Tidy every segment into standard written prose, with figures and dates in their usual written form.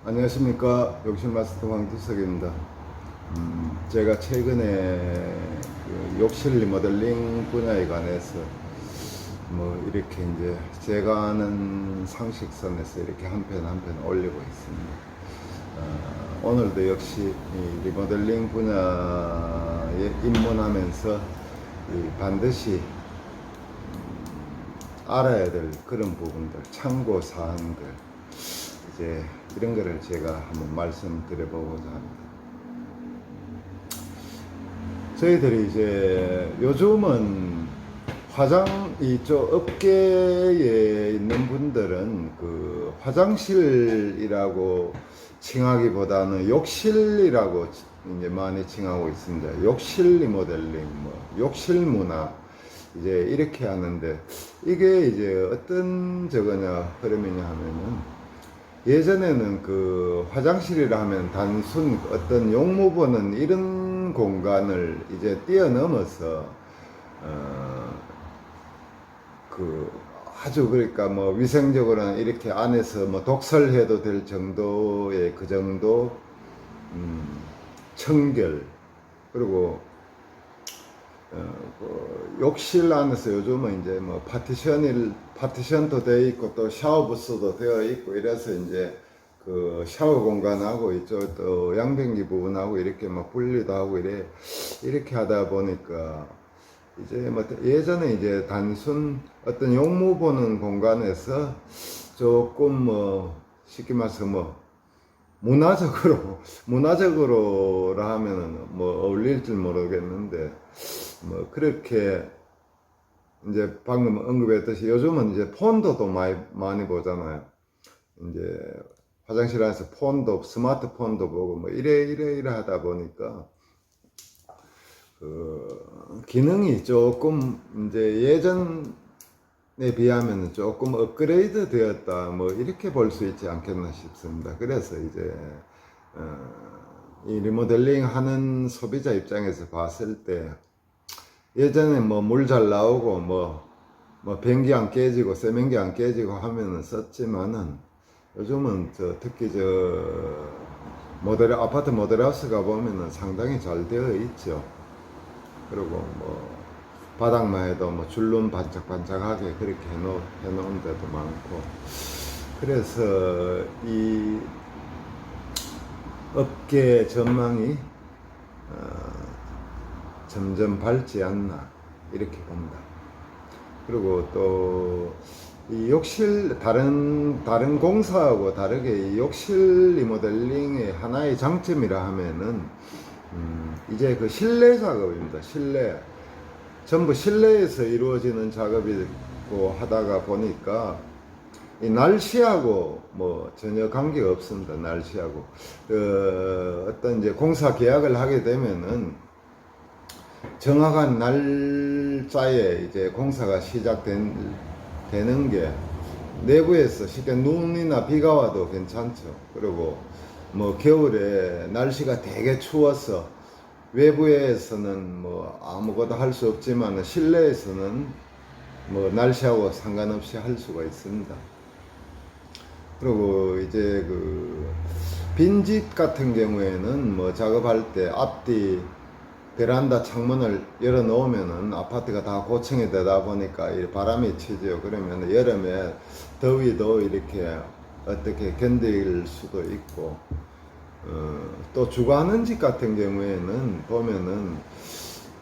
안녕하십니까. 욕실마스터 황지석입니다. 제가 최근에 그 욕실 리모델링 분야에 관해서 뭐 이렇게 이제 제가 아는 상식선에서 이렇게 한 편 한 편 올리고 있습니다. 오늘도 역시 이 리모델링 분야에 입문하면서 반드시 알아야 될 그런 부분들, 참고 사항들, 이제 이런 거를 제가 한번 말씀드려보고자 합니다. 저희들이 이제 요즘은 이쪽 업계에 있는 분들은 그 화장실이라고 칭하기보다는 욕실이라고 이제 많이 칭하고 있습니다. 욕실 리모델링, 뭐 욕실 문화, 이제 이렇게 하는데, 이게 이제 어떤 흐름이냐 하면은, 예전에는 그 화장실이라 하면 단순 어떤 용무 보는 이런 공간을 이제 뛰어넘어서 그 아주, 그러니까 뭐 위생적으로는 이렇게 안에서 뭐 독설해도 될 정도의 그 정도 청결, 그리고 그 욕실 안에서 요즘은 이제 뭐 파티션도 되어 있고 또 샤워 부스도 되어 있고 이래서 이제 그 샤워 공간하고 이쪽 또 양변기 부분하고 이렇게 막 분리도 하고 이렇게 하다 보니까 이제 뭐 예전에 이제 단순 어떤 용무 보는 공간에서 조금 뭐 쉽게 말해서 뭐 문화적으로라 하면은 뭐 어울릴지 모르겠는데, 뭐 그렇게 이제 방금 언급했듯이 요즘은 이제 폰도 또 많이 보잖아요. 이제 화장실 안에서 폰도, 스마트폰도 보고 뭐 이래 하다 보니까 그 기능이 조금 이제 예전에 비하면 조금 업그레이드 되었다, 뭐 이렇게 볼 수 있지 않겠나 싶습니다. 그래서 이제 이 리모델링 하는 소비자 입장에서 봤을 때, 예전에 뭐 물 잘 나오고 뭐 변기 안 깨지고 세면기 안 깨지고 하면은 썼지만은, 요즘은 특히 아파트 모델하우스 가보면은 상당히 잘 되어 있죠. 그리고 뭐 바닥만 해도 뭐 줄눈 반짝반짝하게 그렇게 해놓은 데도 많고, 그래서 이 업계 전망이 점점 밝지 않나 이렇게 봅니다. 그리고 또 이 욕실, 다른 공사하고 다르게 이 욕실 리모델링의 하나의 장점이라 하면은 이제 그 실내 작업입니다. 전부 실내에서 이루어지는 작업이고 하다가 보니까 이 날씨하고 뭐 전혀 관계가 없습니다. 날씨하고 어떤 이제 공사 계약을 하게 되면은 정확한 날짜에 이제 공사가 되는 게, 내부에서 쉽게 눈이나 비가 와도 괜찮죠. 그리고 뭐 겨울에 날씨가 되게 추워서 외부에서는 뭐 아무것도 할 수 없지만 실내에서는 뭐 날씨하고 상관없이 할 수가 있습니다. 그리고 이제 그 빈집 같은 경우에는 뭐 작업할 때 앞뒤 베란다 창문을 열어 놓으면은 아파트가 다 고층이 되다 보니까 이 바람이 치죠. 그러면 여름에 더위도 이렇게 어떻게 견딜 수도 있고, 또 주거하는 집 같은 경우에는 보면은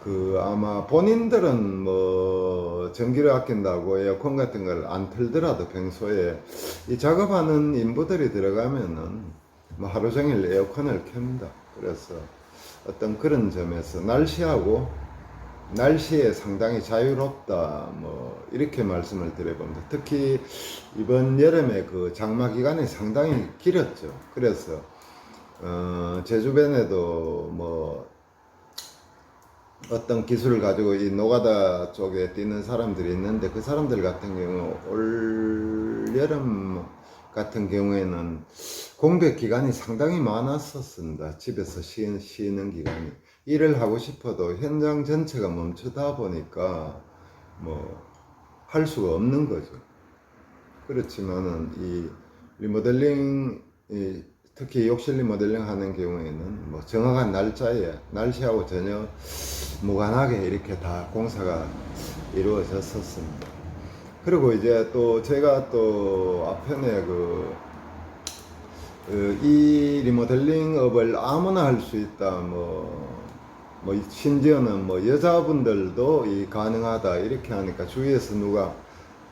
그 아마 본인들은 뭐 전기를 아낀다고 에어컨 같은 걸 안 틀더라도 평소에 이 작업하는 인부들이 들어가면은 뭐 하루 종일 에어컨을 켭니다. 그래서 어떤 그런 점에서 날씨에 상당히 자유롭다, 뭐 이렇게 말씀을 드려봅니다. 특히 이번 여름에 그 장마 기간이 상당히 길었죠. 그래서 제 주변에도 뭐 어떤 기술을 가지고 이 노가다 쪽에 뛰는 사람들이 있는데, 그 사람들 같은 경우 올 여름 같은 경우에는 공백 기간이 상당히 많았었습니다. 집에서 쉬는 기간이. 일을 하고 싶어도 현장 전체가 멈추다 보니까 뭐 할 수가 없는 거죠. 그렇지만은 이 리모델링 특히 욕실 리모델링 하는 경우에는 뭐 정확한 날씨하고 전혀 무관하게 이렇게 다 공사가 이루어졌었습니다. 그리고 이제 또 제가 또 앞편에 이 리모델링 업을 아무나 할 수 있다, 심지어는 뭐 여자분들도 가능하다 이렇게 하니까 주위에서 누가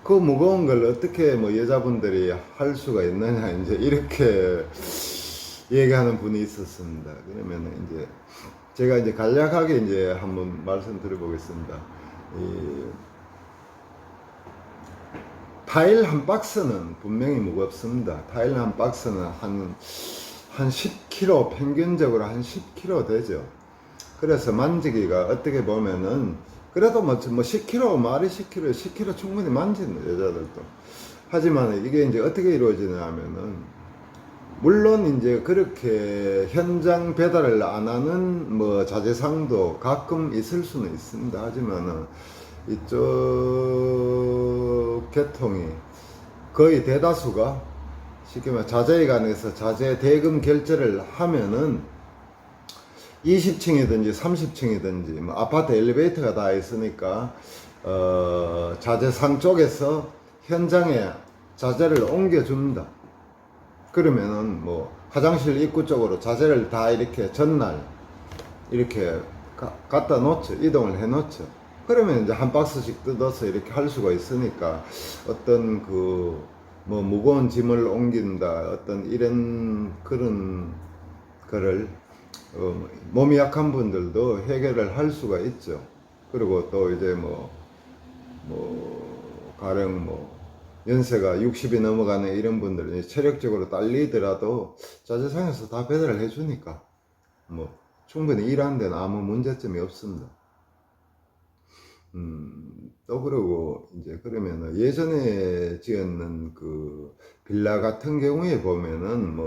그 무거운 걸 어떻게 뭐 여자분들이 할 수가 있느냐 이제 이렇게 얘기하는 분이 있었습니다. 그러면 이제 제가 이제 간략하게 이제 한번 말씀드려 보겠습니다. 이 타일 한 박스는 분명히 무겁습니다. 타일 한 박스는 한 10kg, 평균적으로 한 10kg 되죠. 그래서 만지기가 어떻게 보면은 그래도 뭐 10kg, 말이 10kg 충분히 만지는 여자들도. 하지만 이게 이제 어떻게 이루어지냐면은, 물론 이제 그렇게 현장 배달을 안 하는 뭐 자재상도 가끔 있을 수는 있습니다. 하지만은 이쪽 계통이 거의 대다수가 쉽게 말해 자재에 관해서 자재 대금 결제를 하면은 20층이든지 30층이든지 뭐 아파트 엘리베이터가 다 있으니까 자재상 쪽에서 현장에 자재를 옮겨줍니다. 그러면은 뭐 화장실 입구 쪽으로 자재를 다 이렇게 전날 이렇게 갖다 놓죠. 이동을 해 놓죠. 그러면 이제 한 박스씩 뜯어서 이렇게 할 수가 있으니까 어떤 뭐 무거운 짐을 옮긴다, 어떤 이런 그런 거를 몸이 약한 분들도 해결을 할 수가 있죠. 그리고 또 이제 가령 연세가 60이 넘어가는 이런 분들은 체력적으로 딸리더라도 자재상에서 다 배달을 해주니까 충분히 일하는 데는 아무 문제점이 없습니다. 또 그러고 이제 그러면은 예전에 지었는 그 빌라 같은 경우에 보면은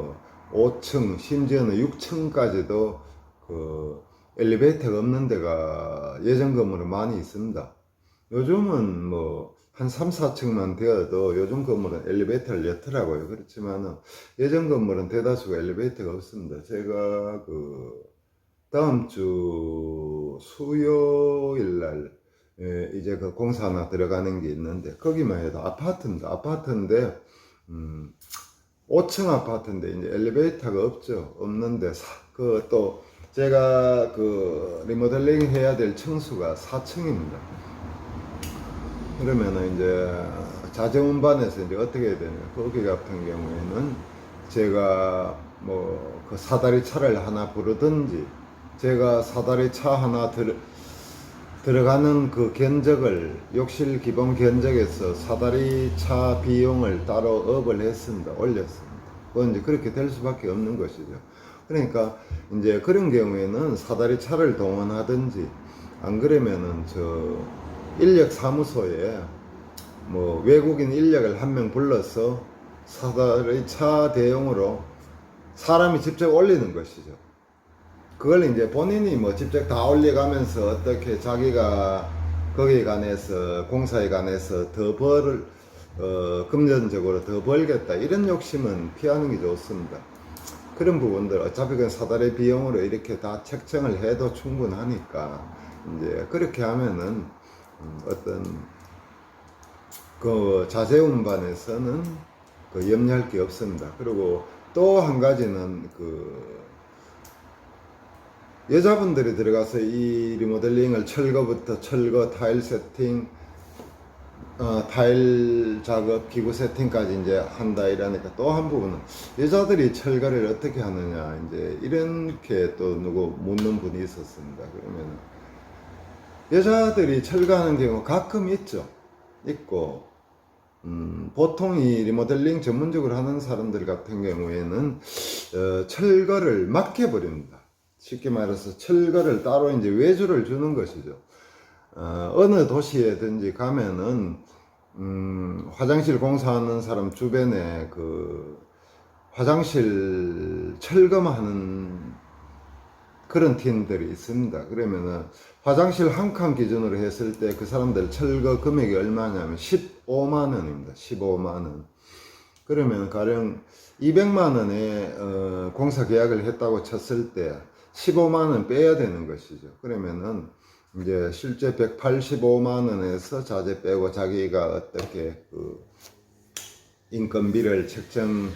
5층 심지어는 6층까지도 그 엘리베이터가 없는 데가 예전 건물은 많이 있습니다. 요즘은 한 3, 4층만 되어도 요즘 건물은 엘리베이터를 넣더라고요. 그렇지만은 예전 건물은 대다수가 엘리베이터가 없습니다. 제가 다음 주 수요일 날 이제 그 공사 하나 들어가는 게 있는데, 거기만 해도 아파트입니다. 아파트인데 5층 아파트인데 이제 엘리베이터가 없는데 또 제가 리모델링 해야 될 층수가 4층입니다. 그러면은 이제 자재 운반에서 이제 어떻게 해야 되냐, 거기 같은 경우에는 제가 그 사다리 차를 하나 부르든지, 제가 사다리 차 하나 들어가는 그 견적을 욕실 기본 견적에서 사다리 차 비용을 따로 업을 했습니다. 올렸습니다. 그건 이제 그렇게 될 수밖에 없는 것이죠. 그러니까 이제 그런 경우에는 사다리 차를 동원하든지, 안 그러면은 인력 사무소에 외국인 인력을 한 명 불러서 사다리 차 대용으로 사람이 직접 올리는 것이죠. 그걸 이제 본인이 직접 다 올려가면서 어떻게 자기가 거기에 관해서 공사에 관해서 더 금전적으로 더 벌겠다 이런 욕심은 피하는 게 좋습니다. 그런 부분들 어차피 그 사다리 비용으로 이렇게 다 책정을 해도 충분하니까 이제 그렇게 하면은 어떤 그 자재 운반에서는 염려할 게 없습니다. 그리고 또 한 가지는 여자분들이 들어가서 이 리모델링을 철거부터 타일 세팅, 타일 작업, 기구 세팅까지 이제 한다 이러니까 또 한 부분은 여자들이 철거를 어떻게 하느냐 이제 이렇게 또 누구 묻는 분이 있었습니다. 그러면 여자들이 철거하는 경우 가끔 있고 보통 이 리모델링 전문적으로 하는 사람들 같은 경우에는 철거를 맡겨버립니다. 쉽게 말해서 철거를 따로 이제 외주를 주는 것이죠. 어느 도시에든지 가면은 화장실 공사하는 사람 주변에 화장실 철거만 하는 그런 팀들이 있습니다. 그러면은 화장실 한 칸 기준으로 했을 때 그 사람들 철거 금액이 얼마냐면 15만 원입니다. 15만 원. 그러면 가령 200만 원에 공사 계약을 했다고 쳤을 때 15만 원 빼야 되는 것이죠. 그러면은 이제 실제 185만 원에서 자재 빼고 자기가 어떻게 그 인건비를 책정해서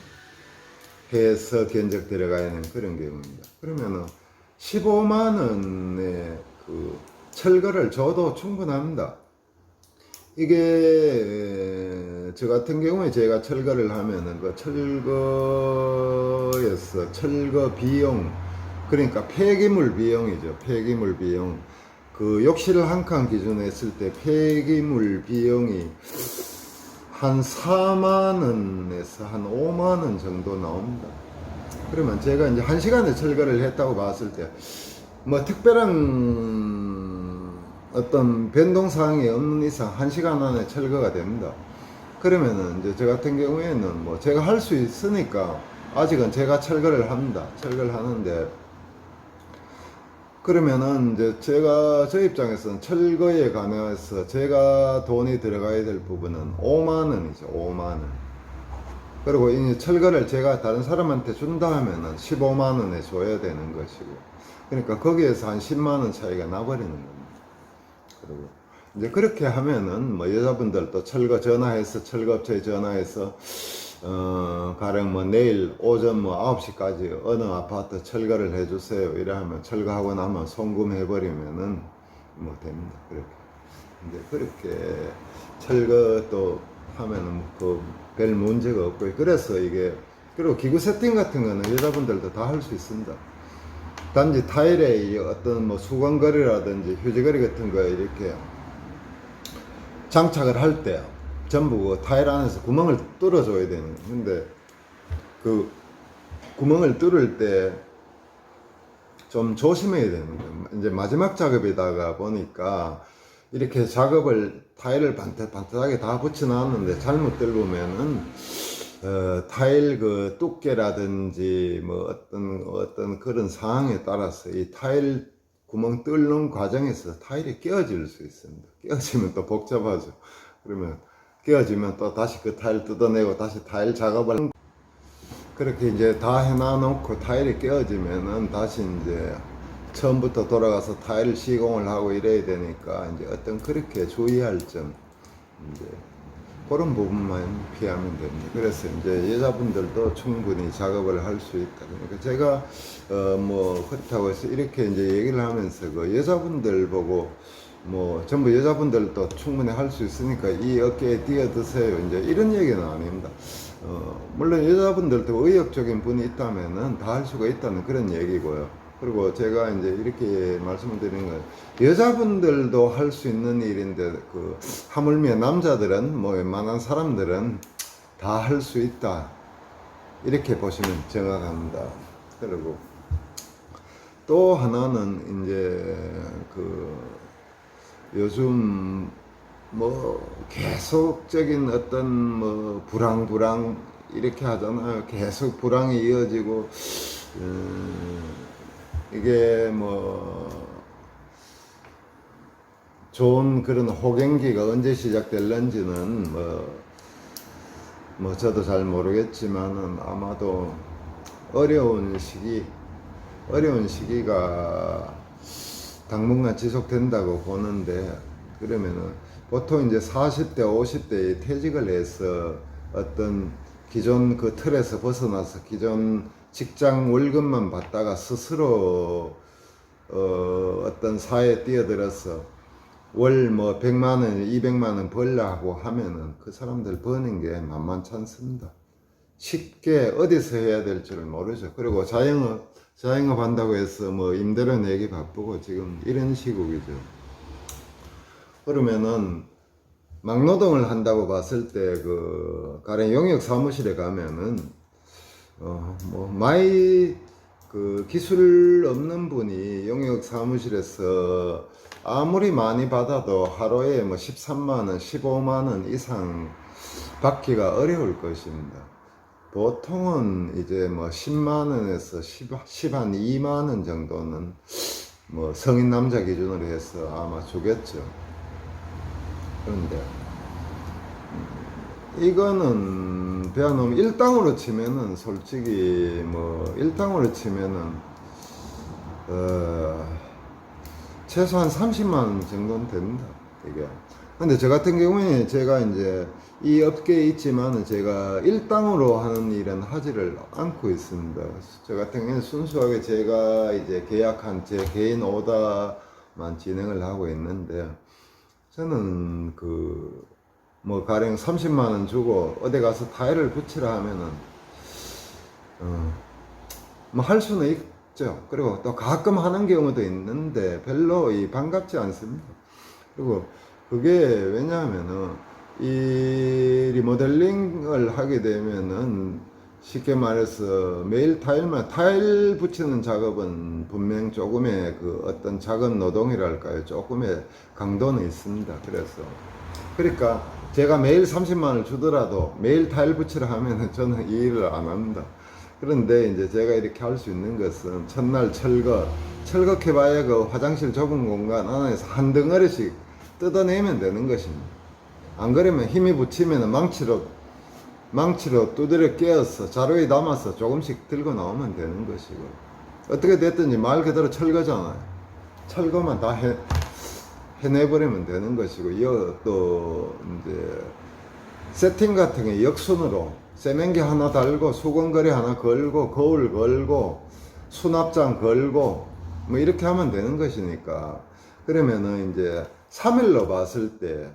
견적 들어가야 하는 그런 경우입니다. 그러면은 15만 원에 그 철거를 줘도 충분합니다. 이게 저 같은 경우에 제가 철거를 하면은 그 철거에서 철거 비용, 그러니까 폐기물 비용이죠. 폐기물 비용. 그 욕실 한 칸 기준으로 했을 때 폐기물 비용이 한 4만 원에서 한 5만 원 정도 나옵니다. 그러면 제가 이제 1시간에 철거를 했다고 봤을 때 뭐 특별한 어떤 변동사항이 없는 이상 1시간 안에 철거가 됩니다. 그러면은 이제 저 같은 경우에는 뭐 제가 할 수 있으니까 아직은 제가 철거를 합니다. 철거를 하는데, 그러면은 이제 제가 저 입장에서는 철거에 관해서 제가 돈이 들어가야 될 부분은 5만 원이죠. 5만 원. 그리고 이 철거를 제가 다른 사람한테 준다 하면은 15만 원에 줘야 되는 것이고, 그러니까 거기에서 한 10만 원 차이가 나버리는 겁니다. 그리고 이제 그렇게 하면은 뭐 여자분들도 철거 전화해서 철거업체에 전화해서 가령 뭐 내일 오전 뭐 9시까지 어느 아파트 철거를 해주세요 이래 하면 철거하고 나면 송금해버리면은 뭐 됩니다. 그렇게 이제 그렇게 철거도 하면은 그 별 문제가 없고, 그래서 이게, 그리고 기구 세팅 같은 거는 여자분들도 다 할 수 있습니다. 단지 타일에 어떤 뭐 수건거리라든지 휴지거리 같은 거 이렇게 장착을 할 때 전부 그 타일 안에서 구멍을 뚫어줘야 되는. 근데 그 구멍을 뚫을 때 좀 조심해야 되는 거예요. 이제 마지막 작업이다가 보니까 이렇게 작업을 타일을 반듯반듯하게 다 붙여놨는데 잘못 뚫으면은 타일 그 두께라든지 뭐 어떤 그런 상황에 따라서 이 타일 구멍 뚫는 과정에서 타일이 깨어질 수 있습니다. 깨어지면 또 복잡하죠. 그러면 깨어지면 또 다시 그 타일 뜯어내고 다시 타일 작업을, 그렇게 이제 다 해놔놓고 타일이 깨어지면은 다시 이제 처음부터 돌아가서 타일 시공을 하고 이래야 되니까 이제 어떤 그렇게 주의할 점, 이제 그런 부분만 피하면 됩니다. 그래서 이제 여자분들도 충분히 작업을 할 수 있다. 그러니까 제가 뭐 그렇다고 해서 이렇게 이제 얘기를 하면서 그 여자분들 보고 뭐 전부 여자분들도 충분히 할 수 있으니까 이 어깨에 뛰어드세요 이제 이런 얘기는 아닙니다. 물론 여자분들도 의욕적인 분이 있다면은 다 할 수가 있다는 그런 얘기고요. 그리고 제가 이제 이렇게 말씀을 드리는 건 여자분들도 할 수 있는 일인데 그 하물며 남자들은 뭐 웬만한 사람들은 다 할 수 있다 이렇게 보시면 정확합니다. 그리고 또 하나는 이제 그 요즘 뭐 계속적인 어떤 뭐 불황 이렇게 하잖아요. 계속 불황이 이어지고 이게 뭐 좋은 그런 호갱기가 언제 시작될런지는 뭐 저도 잘 모르겠지만은 아마도 어려운 시기가 당분간 지속된다고 보는데, 그러면은 보통 이제 40대 50대에 퇴직을 해서 어떤 기존 그 틀에서 벗어나서 기존 직장 월급만 받다가 스스로 어떤 사회에 뛰어들어서 월 뭐 100만 원, 200만 원 벌려고 하면은 그 사람들 버는 게 만만치 않습니다. 쉽게 어디서 해야 될 줄 모르죠. 그리고 자영업 한다고 해서 뭐 임대료 내기 바쁘고 지금 이런 시국이죠. 그러면은 막노동을 한다고 봤을 때 그 가령 용역 사무실에 가면은 뭐 많이 그 기술 없는 분이 용역 사무실에서 아무리 많이 받아도 하루에 뭐 13만원, 15만원 이상 받기가 어려울 것입니다. 보통은 이제 뭐 10만원에서 10한 2만원 정도는 뭐 성인 남자 기준으로 해서 아마 주겠죠. 그런데 이거는 배워놓으면 일당으로 치면은 솔직히 뭐 일당으로 치면은 최소한 30만 원 정도는 됩니다. 이게. 근데 저 같은 경우에 제가 이제 이 업계에 있지만은 제가 일당으로 하는 일은 하지를 않고 있습니다. 저 같은 경우는 순수하게 제가 이제 계약한 제 개인 오다만 진행을 하고 있는데, 저는 뭐 가령 30만 원 주고 어디 가서 타일을 붙이라 하면은 뭐 할 수는 있죠. 그리고 또 가끔 하는 경우도 있는데 별로 반갑지 않습니다. 그리고 그게 왜냐하면은 이 리모델링을 하게 되면은 쉽게 말해서 매일 타일 붙이는 작업은 분명 조금의 어떤 작은 노동이랄까요, 조금의 강도는 있습니다. 그러니까 제가 매일 30만 원을 주더라도 매일 타일 붙이라 하면은 저는 이 일을 안 합니다. 그런데 이제 제가 이렇게 할 수 있는 것은 첫날 철거해봐야 그 화장실 좁은 공간 안에서 한 덩어리씩 뜯어내면 되는 것입니다. 안 그러면 힘이 붙이면 망치로 두드려 깨어서 자루에 담아서 조금씩 들고 나오면 되는 것이고, 어떻게 됐든지 말 그대로 철거잖아요. 철거만 다 해내버리면 되는 것이고, 또 이제 세팅 같은 게 역순으로 세면기 하나 달고 수건거리 하나 걸고 거울 걸고 수납장 걸고 뭐 이렇게 하면 되는 것이니까, 그러면은 이제 3일로 봤을 때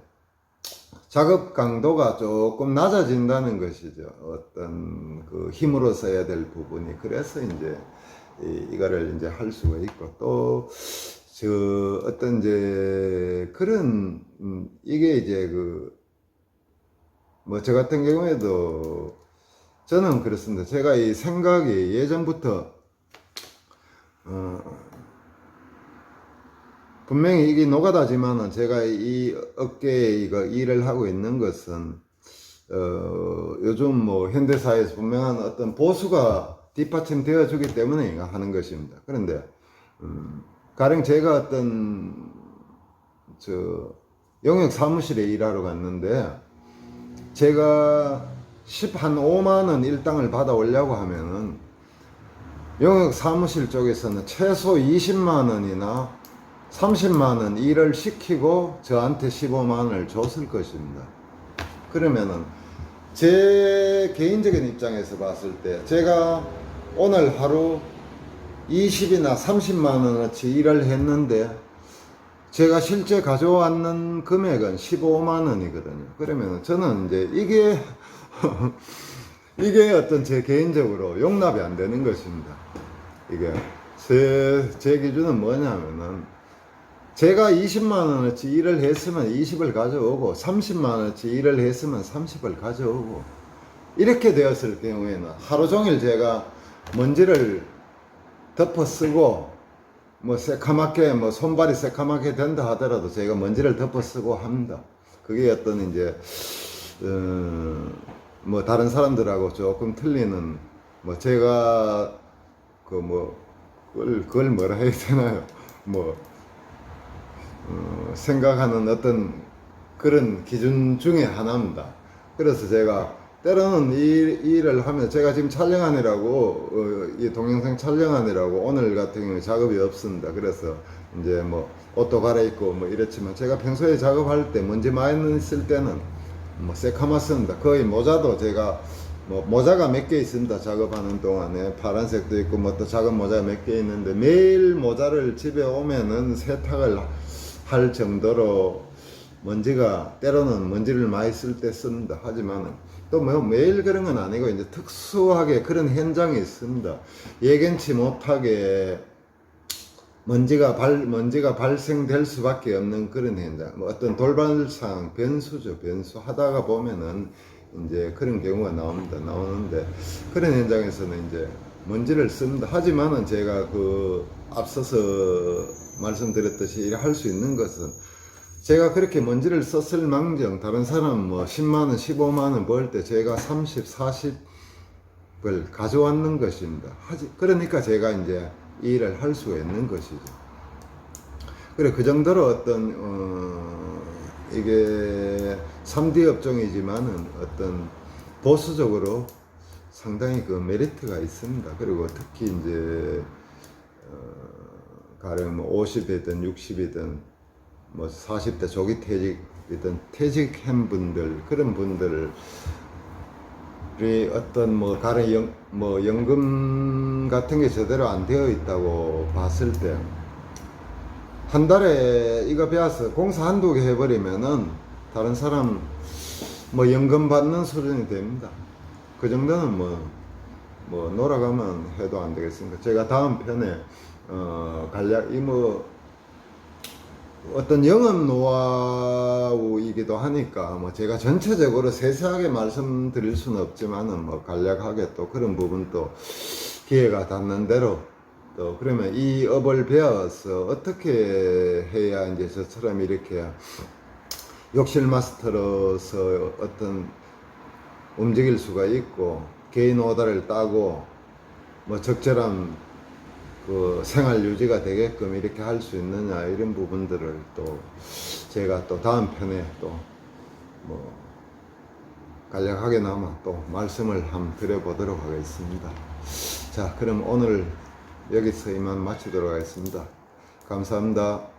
작업 강도가 조금 낮아진다는 것이죠. 어떤 힘으로 써야 될 부분이. 그래서 이제 이거를 이제 할 수가 있고, 또 어떤 이제 그런 이게 이제 뭐 저 같은 경우에도 저는 그렇습니다. 제가 이 생각이 예전부터 분명히 이게 노가다지만은 제가 이 업계에 이거 일을 하고 있는 것은 요즘 뭐 현대사회에서 분명한 어떤 보수가 뒷받침되어 주기 때문에 하는 것입니다. 그런데 가령 제가 어떤 용역 사무실에 일하러 갔는데, 제가 한 5만 원 일당을 받아 오려고 하면은 용역 사무실 쪽에서는 최소 20만 원이나 30만 원 일을 시키고 저한테 15만 원을 줬을 것입니다. 그러면은 제 개인적인 입장에서 봤을 때 제가 오늘 하루 20이나 30만 원어치 일을 했는데 제가 실제 가져왔는 금액은 15만 원이거든요. 그러면 저는 이제 이게 어떤 제 개인적으로 용납이 안 되는 것입니다. 이게 제 기준은 뭐냐면은, 제가 20만 원어치 일을 했으면 20을 가져오고 30만 원어치 일을 했으면 30을 가져오고, 이렇게 되었을 경우에는 하루 종일 제가 먼지를 덮어 쓰고 뭐 새카맣게 뭐 손발이 새카맣게 된다 하더라도 제가 먼지를 덮어 쓰고 합니다. 그게 어떤 이제 뭐 다른 사람들하고 조금 틀리는, 뭐 제가 그걸 뭐라 해야 되나요? 뭐 생각하는 어떤 그런 기준 중에 하나입니다. 그래서 제가 때로는 이 일을 하면, 제가 지금 촬영하느라고 이 동영상 촬영하느라고 오늘 같은 경우에 작업이 없습니다. 그래서 이제 뭐 옷도 갈아입고 뭐 이렇지만, 제가 평소에 작업할 때 먼지 많이 있을 때는 뭐 새카맣습니다. 거의 모자도 제가 뭐 모자가 몇 개 있습니다. 작업하는 동안에 파란색도 있고 뭐 또 작은 모자가 몇 개 있는데, 매일 모자를 집에 오면은 세탁을 할 정도로 먼지가, 때로는 먼지를 많이 쓸 때 씁니다. 하지만은 또 뭐 매일 그런 건 아니고 이제 특수하게 그런 현장이 있습니다. 예견치 못하게 먼지가 발생될 수밖에 없는 그런 현장, 뭐 어떤 돌발상, 변수죠. 변수 하다가 보면은 이제 그런 경우가 나오는데, 그런 현장에서는 이제 먼지를 씁니다. 하지만은 제가 앞서서 말씀드렸듯이 할 수 있는 것은, 제가 그렇게 먼지를 썼을 망정 다른 사람 뭐 10만원 15만원 벌 때 제가 30, 40을 가져왔는 것입니다. 그러니까 제가 이제 이 일을 할 수가 있는 것이죠. 그래, 그 정도로 어떤 이게 3D 업종이지만은 어떤 보수적으로 상당히 그 메리트가 있습니다. 그리고 특히 이제 가령 뭐 50이든 60이든 뭐 40대 조기 퇴직이든 퇴직한 분들, 그런 분들이 어떤 뭐 가령 뭐 연금 같은 게 제대로 안 되어 있다고 봤을 때 한 달에 이거 배워서 공사 한두 개 해버리면은 다른 사람 뭐 연금 받는 수준이 됩니다. 그 정도는 뭐 놀아가면 해도 안 되겠습니까? 제가 다음 편에 간략 이 뭐 어떤 영업 노하우이기도 하니까 뭐 제가 전체적으로 세세하게 말씀드릴 수는 없지만은 뭐 간략하게 또 그런 부분도 기회가 닿는 대로 또 그러면 이 업을 배워서 어떻게 해야 이제 저처럼 이렇게 욕실 마스터로서 어떤 움직일 수가 있고 개인 오다를 따고 뭐 적절한 그 생활 유지가 되게끔 이렇게 할 수 있느냐, 이런 부분들을 또 제가 또 다음 편에 또 뭐 간략하게나마 또 말씀을 한번 드려보도록 하겠습니다. 자, 그럼 오늘 여기서 이만 마치도록 하겠습니다. 감사합니다.